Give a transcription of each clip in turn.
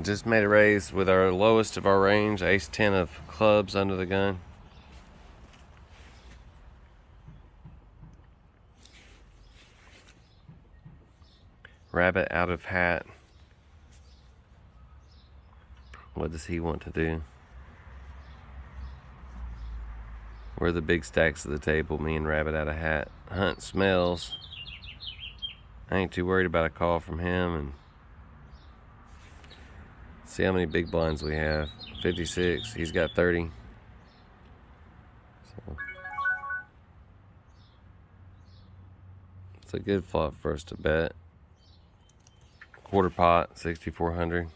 Just made a raise with our lowest of our range, ace 10 of clubs under the gun. Rabbit out of hat. What does he want to do? We're the big stacks of the table, me and Rabbit out of hat. Hunt smells. I ain't too worried about a call from him. And see how many big blinds we have. 56. He's got 30. So it's a good flop for us to bet. Quarter pot, 6,400.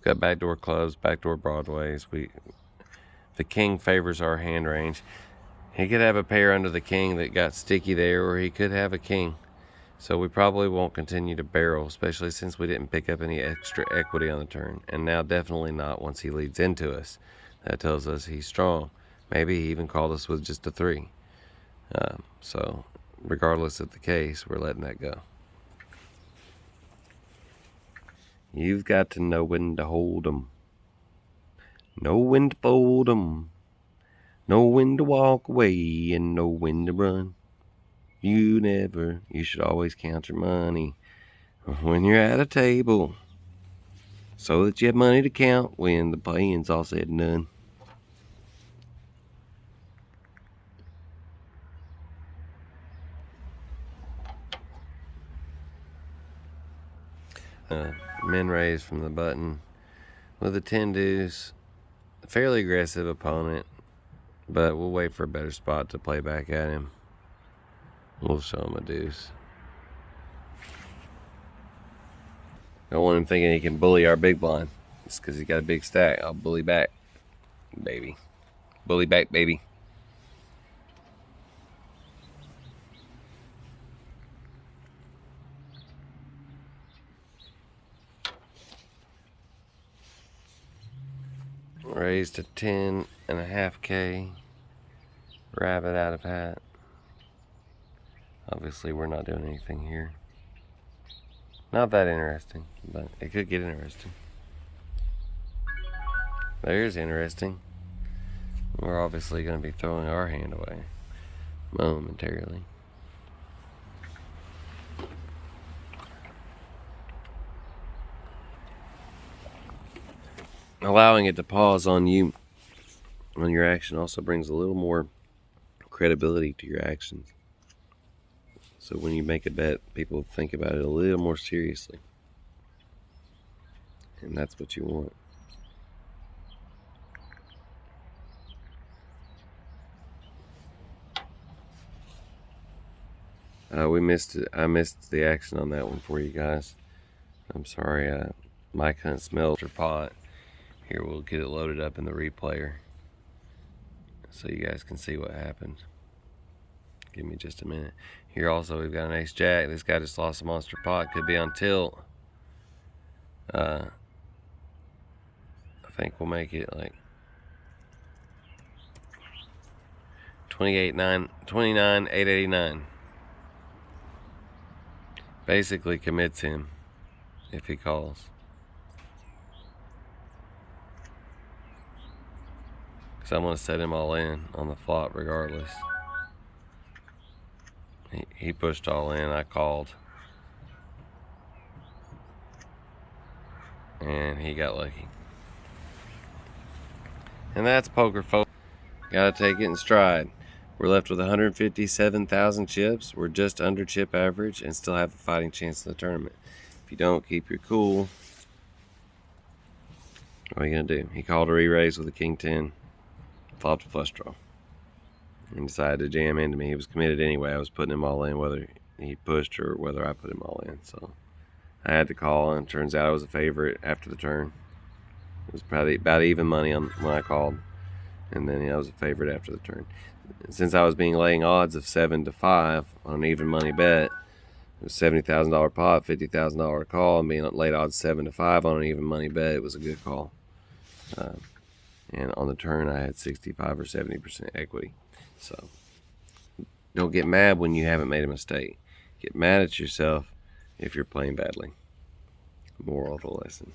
Got backdoor clubs, backdoor broadways. The king favors our hand range. He could have a pair under the king that got sticky there, or he could have a king. So we probably won't continue to barrel, especially since we didn't pick up any extra equity on the turn. And now definitely not once he leads into us. That tells us he's strong. Maybe he even called us with just a 3. So regardless of the case, we're letting that go. You've got to know when to hold 'em. Know when to fold 'em. Know when to walk away and know when to run. You should always count your money when you're at a table, so that you have money to count when the playing's all said and done. Min raise from the button with a 10 deuce. Fairly aggressive opponent, but we'll wait for a better spot to play back at him. We'll show him a deuce. Don't want him thinking he can bully our big blind. Just because he's got a big stack. I'll bully back, baby. Bully back, baby. Raised to 10.5K. Rabbit out of hat. Obviously, we're not doing anything here. Not that interesting, but it could get interesting. There's interesting. We're obviously going to be throwing our hand away momentarily. Allowing it to pause on you, on your action, also brings a little more credibility to your actions. So when you make a bet, people think about it a little more seriously. And that's what you want. I missed the action on that one for you guys. I'm sorry. Mike Hunt smelled your pot. Here, we'll get it loaded up in the replayer so you guys can see what happened. Give me just a minute. Here also, we've got an ace jack. This guy just lost a monster pot. Could be on tilt. I think we'll make it like 29,889. Basically commits him if he calls. Because I'm going to set him all in on the flop regardless. He pushed all in. I called. And he got lucky. And that's poker, folks. Gotta take it in stride. We're left with 157,000 chips. We're just under chip average and still have a fighting chance in the tournament. If you don't keep your cool, what are you gonna do? He called a re-raise with a king 10, flopped a flush draw, and decided to jam into me. He was committed anyway. I was putting him all in, whether he pushed or whether I put him all in. So I had to call, and it turns out I was a favorite after the turn. It was probably about even money when I called, and then I was a favorite after the turn. Since I was being laying odds of 7-5 on an even money bet, it was $70,000 pot, $50,000 call, and being late odds 7-5 on an even money bet, it was a good call. And on the turn, I had 65 or 70% equity. So Don't get mad when you haven't made a mistake. Get mad at yourself if you're playing badly. Moral of the lesson.